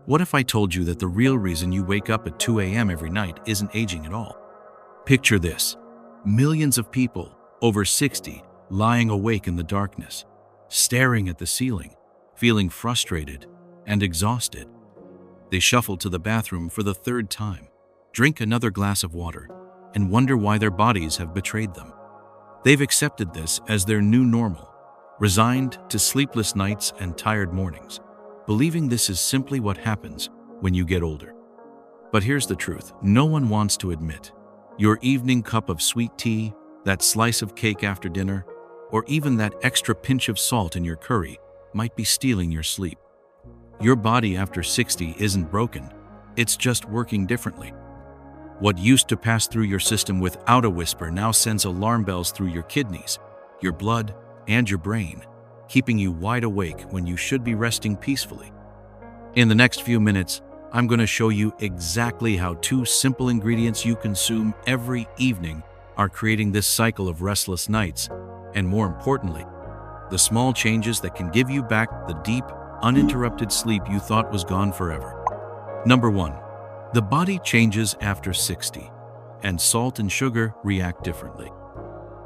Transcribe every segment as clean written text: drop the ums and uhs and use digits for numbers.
What if I told you that the real reason you wake up at 2 a.m. every night isn't aging at all? Picture this: millions of people, over 60, lying awake in the darkness, staring at the ceiling, feeling frustrated and exhausted. They shuffle to the bathroom for the third time, drink another glass of water, and wonder why their bodies have betrayed them. They've accepted this as their new normal, resigned to sleepless nights and tired mornings, believing this is simply what happens when you get older. But here's the truth no one wants to admit. Your evening cup of sweet tea, that slice of cake after dinner, or even that extra pinch of salt in your curry might be stealing your sleep. Your body after 60 isn't broken, it's just working differently. What used to pass through your system without a whisper now sends alarm bells through your kidneys, your blood, and your brain, keeping you wide awake when you should be resting peacefully. In the next few minutes, I'm going to show you exactly how 2 simple ingredients you consume every evening are creating this cycle of restless nights, and more importantly, the small changes that can give you back the deep, uninterrupted sleep you thought was gone forever. Number 1. The body changes after 60, and salt and sugar react differently.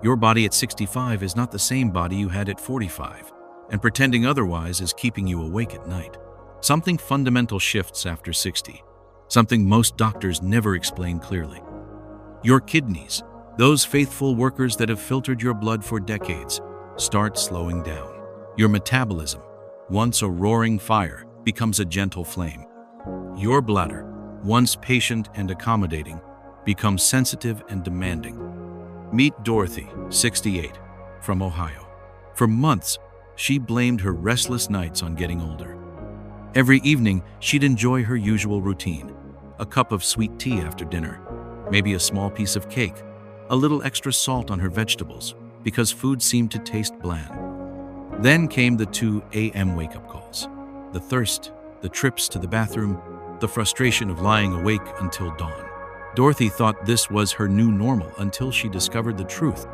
Your body at 65 is not the same body you had at 45, and pretending otherwise is keeping you awake at night. Something fundamental shifts after 60, something most doctors never explain clearly. Your kidneys, those faithful workers that have filtered your blood for decades, start slowing down. Your metabolism, once a roaring fire, becomes a gentle flame. Your bladder, once patient and accommodating, becomes sensitive and demanding. Meet Dorothy, 68, from Ohio. For months, she blamed her restless nights on getting older. Every evening, she'd enjoy her usual routine: a cup of sweet tea after dinner, maybe a small piece of cake, a little extra salt on her vegetables, because food seemed to taste bland. Then came the 2 a.m. wake-up calls. The thirst, the trips to the bathroom, the frustration of lying awake until dawn. Dorothy thought this was her new normal until she discovered the truth.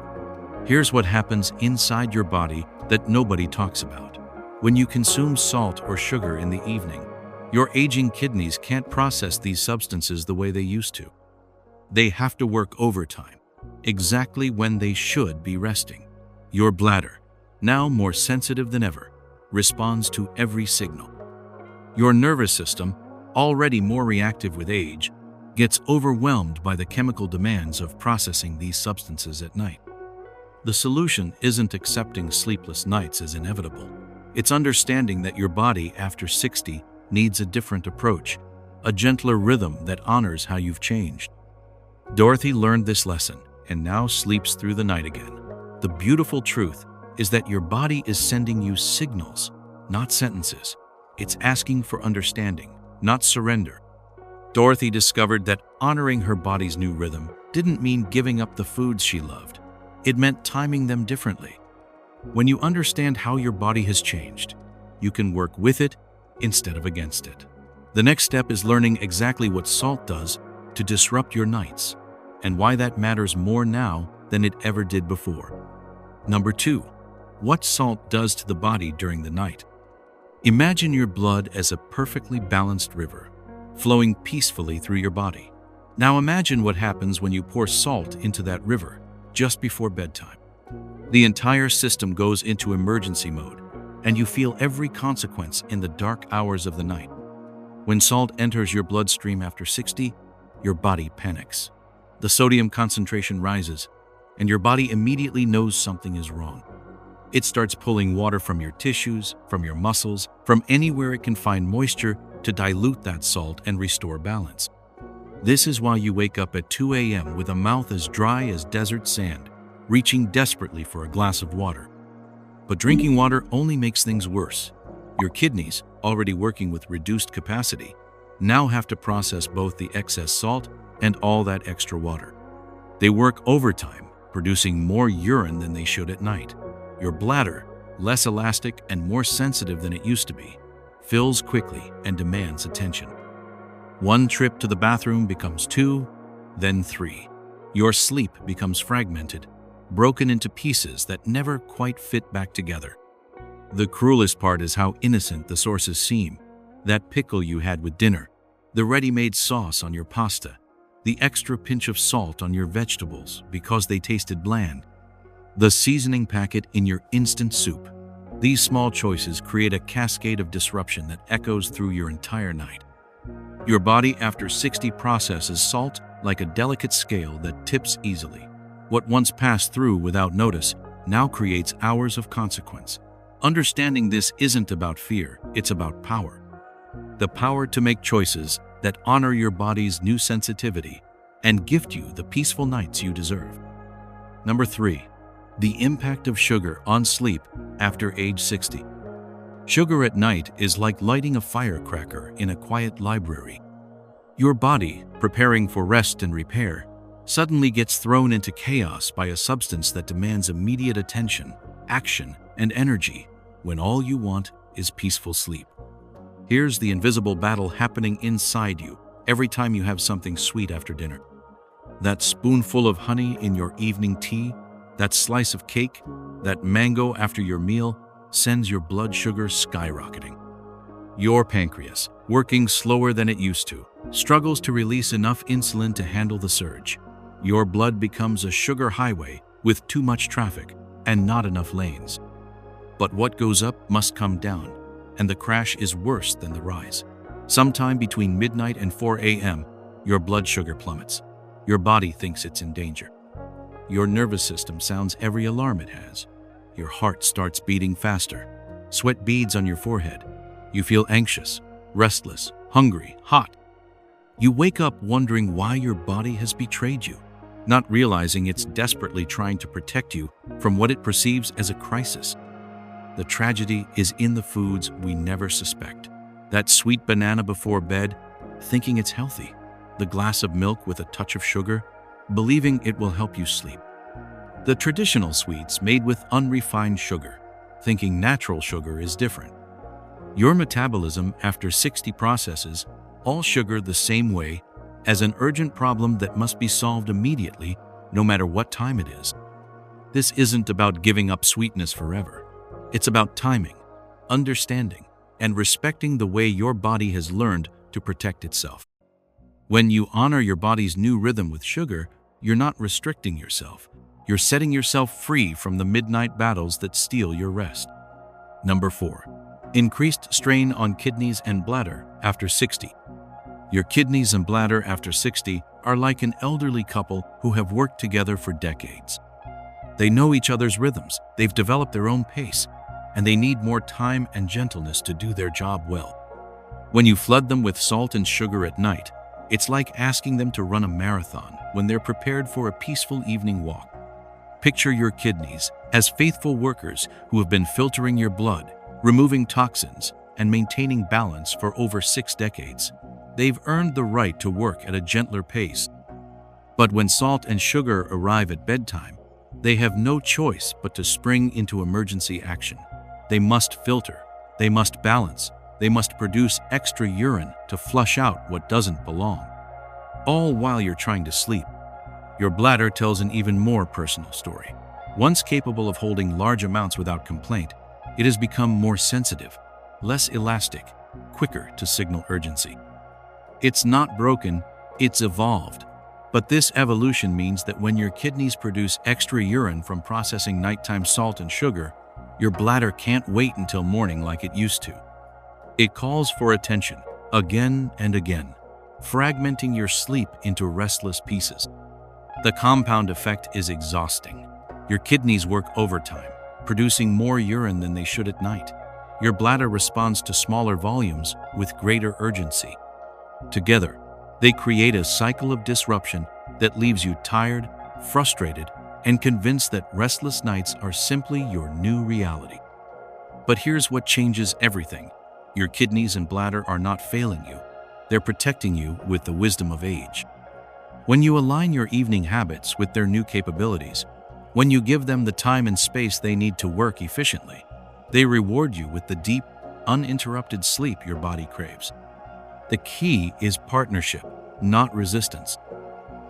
Here's what happens inside your body that nobody talks about. When you consume salt or sugar in the evening, your aging kidneys can't process these substances the way they used to. They have to work overtime, exactly when they should be resting. Your bladder, now more sensitive than ever, responds to every signal. Your nervous system, already more reactive with age, gets overwhelmed by the chemical demands of processing these substances at night. The solution isn't accepting sleepless nights as inevitable. It's understanding that your body after 60 needs a different approach, a gentler rhythm that honors how you've changed. Dorothy learned this lesson and now sleeps through the night again. The beautiful truth is that your body is sending you signals, not sentences. It's asking for understanding, not surrender. Dorothy discovered that honoring her body's new rhythm didn't mean giving up the foods she loved. It meant timing them differently. When you understand how your body has changed, you can work with it instead of against it. The next step is learning exactly what salt does to disrupt your nights, and why that matters more now than it ever did before. Number 2. What salt does to the body during the night. Imagine your blood as a perfectly balanced river, flowing peacefully through your body. Now imagine what happens when you pour salt into that river just before bedtime. The entire system goes into emergency mode, and you feel every consequence in the dark hours of the night. When salt enters your bloodstream after 60, your body panics. The sodium concentration rises, and your body immediately knows something is wrong. It starts pulling water from your tissues, from your muscles, from anywhere it can find moisture to dilute that salt and restore balance. This is why you wake up at 2 a.m. with a mouth as dry as desert sand, reaching desperately for a glass of water. But drinking water only makes things worse. Your kidneys, already working with reduced capacity, now have to process both the excess salt and all that extra water. They work overtime, producing more urine than they should at night. Your bladder, less elastic and more sensitive than it used to be, fills quickly and demands attention. One trip to the bathroom becomes 2, then 3. Your sleep becomes fragmented, broken into pieces that never quite fit back together. The cruelest part is how innocent the sources seem. that pickle you had with dinner, the ready-made sauce on your pasta, the extra pinch of salt on your vegetables because they tasted bland, the seasoning packet in your instant soup. These small choices create a cascade of disruption that echoes through your entire night. Your body after 60 processes salt like a delicate scale that tips easily. What once passed through without notice now creates hours of consequence. Understanding this isn't about fear, it's about power. The power to make choices that honor your body's new sensitivity and gift you the peaceful nights you deserve. Number 3. The impact of sugar on sleep after age 60. Sugar at night is like lighting a firecracker in a quiet library. Your body, preparing for rest and repair, suddenly gets thrown into chaos by a substance that demands immediate attention, action, and energy when all you want is peaceful sleep. Here's the invisible battle happening inside you every time you have something sweet after dinner. That spoonful of honey in your evening tea, that slice of cake, that mango after your meal sends your blood sugar skyrocketing. Your pancreas, working slower than it used to, struggles to release enough insulin to handle the surge. Your blood becomes a sugar highway with too much traffic and not enough lanes. But what goes up must come down, and the crash is worse than the rise. Sometime between midnight and 4 a.m., your blood sugar plummets. Your body thinks it's in danger. Your nervous system sounds every alarm it has. Your heart starts beating faster. Sweat beads on your forehead. You feel anxious, restless, hungry, hot. You wake up wondering why your body has betrayed you, not realizing it's desperately trying to protect you from what it perceives as a crisis. The tragedy is in the foods we never suspect. That sweet banana before bed, thinking it's healthy. The glass of milk with a touch of sugar, believing it will help you sleep. The traditional sweets made with unrefined sugar, thinking natural sugar is different. Your metabolism after 60 processes all sugar the same way as an urgent problem that must be solved immediately, no matter what time it is. This isn't about giving up sweetness forever. It's about timing, understanding, and respecting the way your body has learned to protect itself. When you honor your body's new rhythm with sugar, you're not restricting yourself. You're setting yourself free from the midnight battles that steal your rest. Number 4. Increased strain on kidneys and bladder after 60. Your kidneys and bladder after 60 are like an elderly couple who have worked together for decades. They know each other's rhythms, they've developed their own pace, and they need more time and gentleness to do their job well. When you flood them with salt and sugar at night, it's like asking them to run a marathon when they're prepared for a peaceful evening walk. Picture your kidneys as faithful workers who have been filtering your blood, removing toxins, and maintaining balance for over 6 decades. They've earned the right to work at a gentler pace. But when salt and sugar arrive at bedtime, they have no choice but to spring into emergency action. They must filter, they must balance, they must produce extra urine to flush out what doesn't belong. All while you're trying to sleep. Your bladder tells an even more personal story. Once capable of holding large amounts without complaint, it has become more sensitive, less elastic, quicker to signal urgency. It's not broken, it's evolved. But this evolution means that when your kidneys produce extra urine from processing nighttime salt and sugar, your bladder can't wait until morning like it used to. It calls for attention, again and again, fragmenting your sleep into restless pieces. The compound effect is exhausting. Your kidneys work overtime, producing more urine than they should at night. Your bladder responds to smaller volumes with greater urgency. Together, they create a cycle of disruption that leaves you tired, frustrated, and convinced that restless nights are simply your new reality. But here's what changes everything. Your kidneys and bladder are not failing you. They're protecting you with the wisdom of age. When you align your evening habits with their new capabilities, when you give them the time and space they need to work efficiently, they reward you with the deep, uninterrupted sleep your body craves. The key is partnership, not resistance.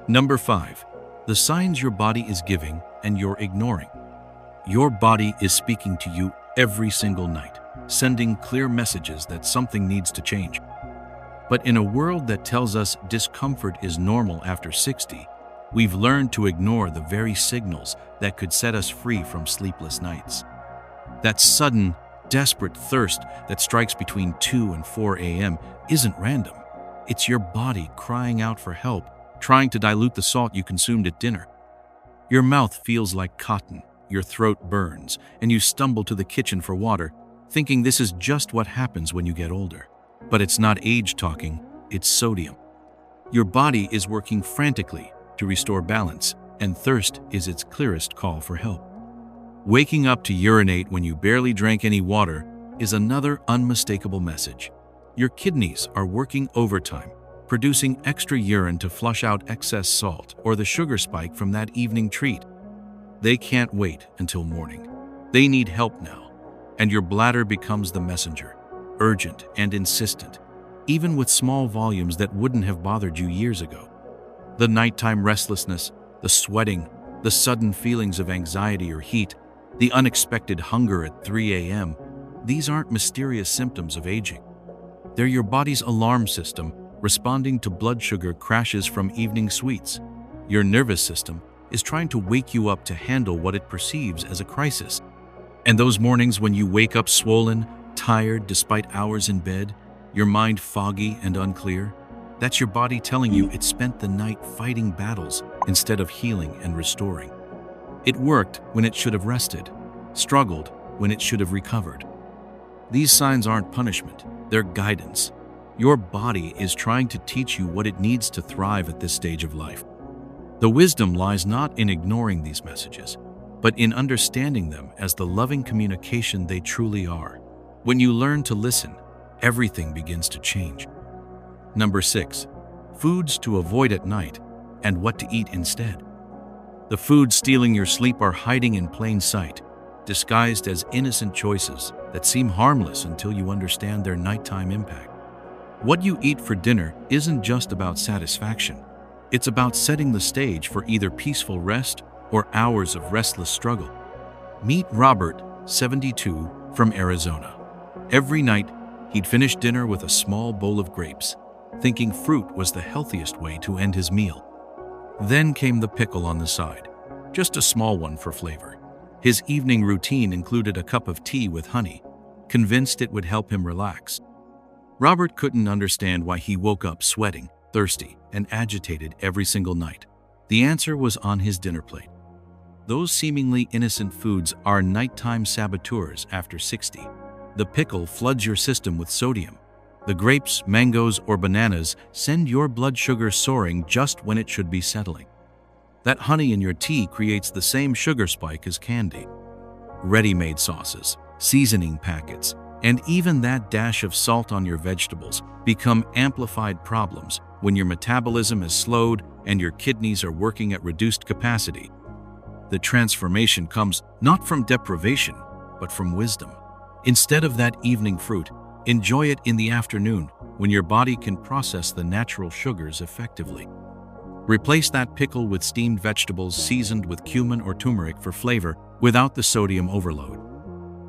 Number 5. The signs your body is giving and you're ignoring. Your body is speaking to you every single night. sending clear messages that something needs to change. But in a world that tells us discomfort is normal after 60, we've learned to ignore the very signals that could set us free from sleepless nights. That sudden, desperate thirst that strikes between 2 and 4 a.m. isn't random. It's your body crying out for help, trying to dilute the salt you consumed at dinner. Your mouth feels like cotton, your throat burns, and you stumble to the kitchen for water, thinking this is just what happens when you get older. But it's not age talking, it's sodium. Your body is working frantically to restore balance, and thirst is its clearest call for help. Waking up to urinate when you barely drank any water is another unmistakable message. Your kidneys are working overtime, producing extra urine to flush out excess salt or the sugar spike from that evening treat. They can't wait until morning. They need help now, and your bladder becomes the messenger, urgent and insistent, even with small volumes that wouldn't have bothered you years ago. The nighttime restlessness, the sweating, the sudden feelings of anxiety or heat, the unexpected hunger at 3 a.m., these aren't mysterious symptoms of aging. They're your body's alarm system responding to blood sugar crashes from evening sweets. Your nervous system is trying to wake you up to handle what it perceives as a crisis. And those mornings when you wake up swollen, tired despite hours in bed, your mind foggy and unclear, that's your body telling you it spent the night fighting battles instead of healing and restoring. It worked when it should have rested, struggled when it should have recovered. These signs aren't punishment, they're guidance. Your body is trying to teach you what it needs to thrive at this stage of life. The wisdom lies not in ignoring these messages, but in understanding them as the loving communication they truly are. When you learn to listen, everything begins to change. Number 6. Foods to avoid at night and what to eat instead. The foods stealing your sleep are hiding in plain sight, disguised as innocent choices that seem harmless until you understand their nighttime impact. What you eat for dinner isn't just about satisfaction. It's about setting the stage for either peaceful rest or hours of restless struggle. Meet Robert, 72, from Arizona. Every night, he'd finish dinner with a small bowl of grapes, thinking fruit was the healthiest way to end his meal. Then came the pickle on the side, just a small one for flavor. His evening routine included a cup of tea with honey, convinced it would help him relax. Robert couldn't understand why he woke up sweating, thirsty, and agitated every single night. The answer was on his dinner plate. Those seemingly innocent foods are nighttime saboteurs after 60. The pickle floods your system with sodium. The grapes, mangoes, or bananas send your blood sugar soaring just when it should be settling. That honey in your tea creates the same sugar spike as candy. Ready-made sauces, seasoning packets, and even that dash of salt on your vegetables become amplified problems when your metabolism is slowed and your kidneys are working at reduced capacity. The transformation comes not from deprivation, but from wisdom. Instead of that evening fruit, enjoy it in the afternoon when your body can process the natural sugars effectively. Replace that pickle with steamed vegetables seasoned with cumin or turmeric for flavor without the sodium overload.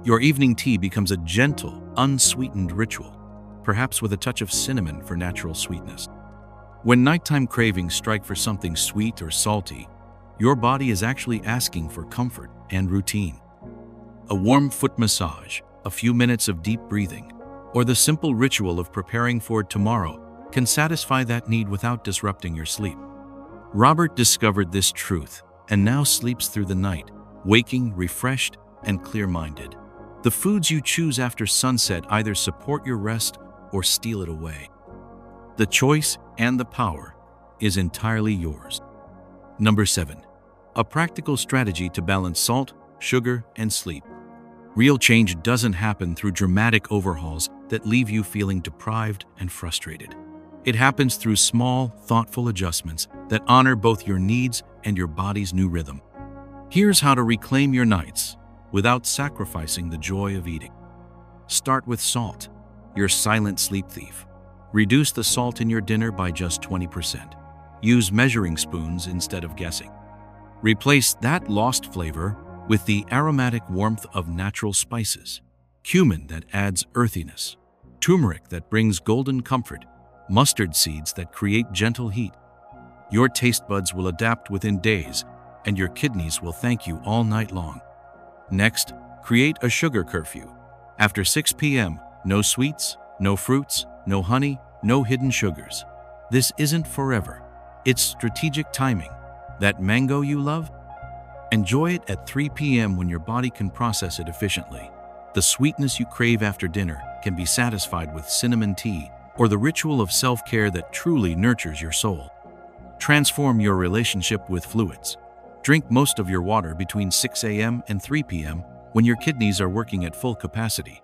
Your evening tea becomes a gentle, unsweetened ritual, perhaps with a touch of cinnamon for natural sweetness. When nighttime cravings strike for something sweet or salty, your body is actually asking for comfort and routine. A warm foot massage, a few minutes of deep breathing, or the simple ritual of preparing for tomorrow can satisfy that need without disrupting your sleep. Robert discovered this truth and now sleeps through the night, waking refreshed and clear-minded. The foods you choose after sunset either support your rest or steal it away. The choice and the power is entirely yours. Number 7. A practical strategy to balance salt, sugar, and sleep. Real change doesn't happen through dramatic overhauls that leave you feeling deprived and frustrated. It happens through small, thoughtful adjustments that honor both your needs and your body's new rhythm. Here's how to reclaim your nights without sacrificing the joy of eating. Start with salt, your silent sleep thief. Reduce the salt in your dinner by just 20%. Use measuring spoons instead of guessing. Replace that lost flavor with the aromatic warmth of natural spices, cumin that adds earthiness, turmeric that brings golden comfort, mustard seeds that create gentle heat. Your taste buds will adapt within days, and your kidneys will thank you all night long. Next, create a sugar curfew. After 6 p.m., no sweets, no fruits, no honey, no hidden sugars. This isn't forever. It's strategic timing. That mango you love? Enjoy it at 3 p.m. when your body can process it efficiently. The sweetness you crave after dinner can be satisfied with cinnamon tea or the ritual of self-care that truly nurtures your soul. Transform your relationship with fluids. Drink most of your water between 6 a.m. and 3 p.m. when your kidneys are working at full capacity.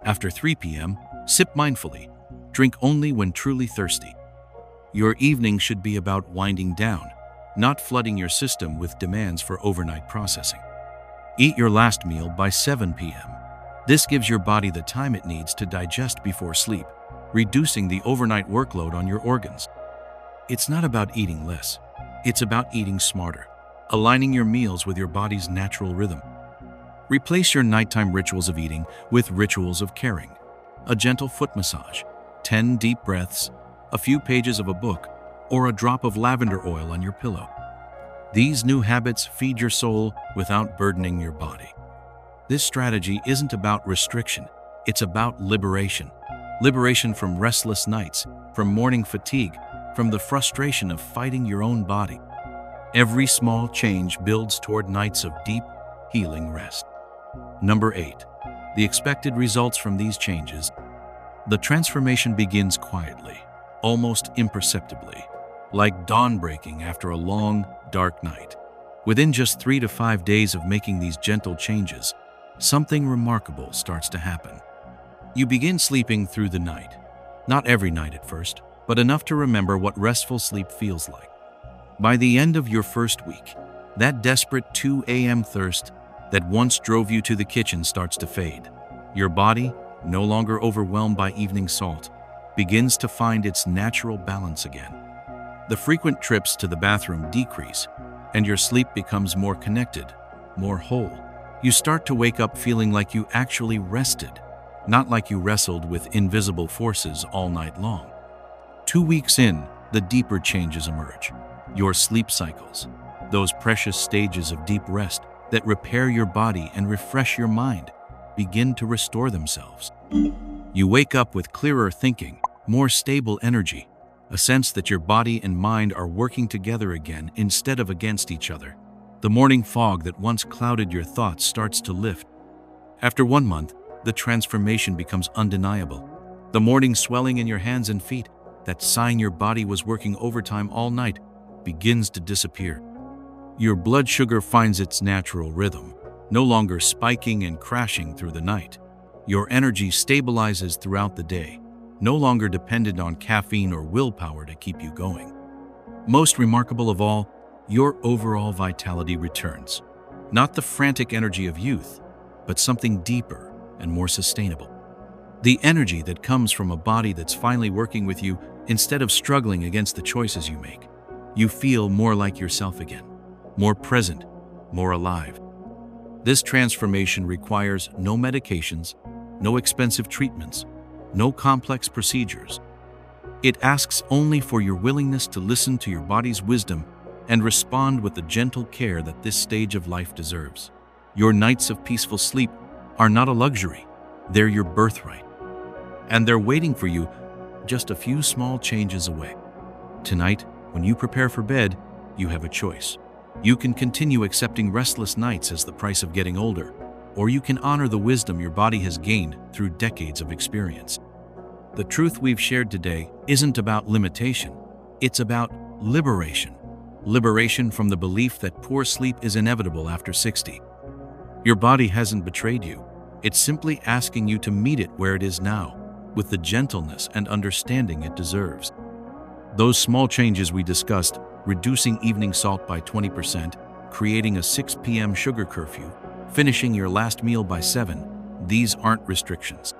After 3 p.m., sip mindfully. Drink only when truly thirsty. Your evening should be about winding down, not flooding your system with demands for overnight processing. Eat your last meal by 7 p.m. This gives your body the time it needs to digest before sleep, reducing the overnight workload on your organs. It's not about eating less. It's about eating smarter, aligning your meals with your body's natural rhythm. Replace your nighttime rituals of eating with rituals of caring. A gentle foot massage, 10 deep breaths, a few pages of a book, or a drop of lavender oil on your pillow. These new habits feed your soul without burdening your body. This strategy isn't about restriction, it's about liberation. Liberation from restless nights, from morning fatigue, from the frustration of fighting your own body. Every small change builds toward nights of deep, healing rest. Number 8. The expected results from these changes. The transformation begins quietly, almost imperceptibly, like dawn breaking after a long, dark night. Within just 3 to 5 days of making these gentle changes, something remarkable starts to happen. You begin sleeping through the night. Not every night at first, but enough to remember what restful sleep feels like. By the end of your first week, that desperate 2 a.m. thirst that once drove you to the kitchen starts to fade. Your body, no longer overwhelmed by evening salt, begins to find its natural balance again. The frequent trips to the bathroom decrease, and your sleep becomes more connected, more whole. You start to wake up feeling like you actually rested, not like you wrestled with invisible forces all night long. 2 weeks in, the deeper changes emerge. Your sleep cycles, those precious stages of deep rest that repair your body and refresh your mind, begin to restore themselves. You wake up with clearer thinking, more stable energy, a sense that your body and mind are working together again instead of against each other. The morning fog that once clouded your thoughts starts to lift. After 1 month, the transformation becomes undeniable. The morning swelling in your hands and feet, that sign your body was working overtime all night, begins to disappear. Your blood sugar finds its natural rhythm, no longer spiking and crashing through the night. Your energy stabilizes throughout the day, no longer dependent on caffeine or willpower to keep you going. Most remarkable of all, your overall vitality returns. Not the frantic energy of youth, but something deeper and more sustainable. The energy that comes from a body that's finally working with you instead of struggling against the choices you make. You feel more like yourself again, more present, more alive. This transformation requires no medications, no expensive treatments, no complex procedures. It asks only for your willingness to listen to your body's wisdom and respond with the gentle care that this stage of life deserves. Your nights of peaceful sleep are not a luxury, they're your birthright. And they're waiting for you just a few small changes away. Tonight, when you prepare for bed, you have a choice. You can continue accepting restless nights as the price of getting older, or you can honor the wisdom your body has gained through decades of experience. The truth we've shared today isn't about limitation, it's about liberation. Liberation from the belief that poor sleep is inevitable after 60. Your body hasn't betrayed you. It's simply asking you to meet it where it is now, with the gentleness and understanding it deserves. Those small changes we discussed, reducing evening salt by 20%, creating a 6 p.m. sugar curfew, finishing your last meal by 7, these aren't restrictions.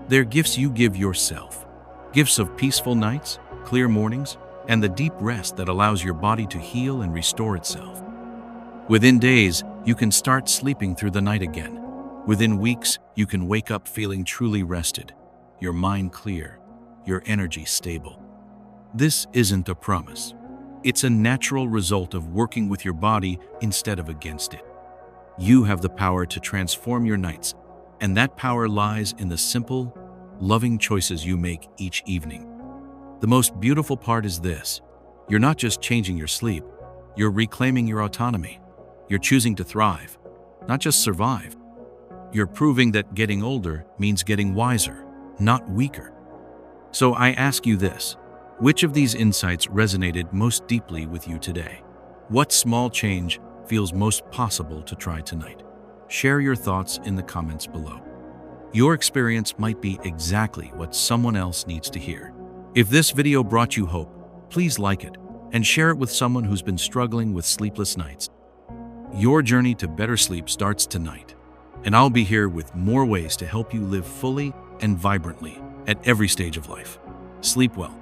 They're gifts you give yourself. Gifts of peaceful nights, clear mornings, and the deep rest that allows your body to heal and restore itself. Within days, you can start sleeping through the night again, Within weeks, you can wake up feeling truly rested, your mind clear, your energy stable. This isn't a promise. It's a natural result of working with your body instead of against it. You have the power to transform your nights, and that power lies in the simple, loving choices you make each evening. The most beautiful part is this: you're not just changing your sleep, you're reclaiming your autonomy. You're choosing to thrive, not just survive. You're proving that getting older means getting wiser, not weaker. So I ask you this: which of these insights resonated most deeply with you today? What small change feels most possible to try tonight? Share your thoughts in the comments below. Your experience might be exactly what someone else needs to hear. If this video brought you hope, please like it and share it with someone who's been struggling with sleepless nights. Your journey to better sleep starts tonight, and I'll be here with more ways to help you live fully and vibrantly at every stage of life. Sleep well.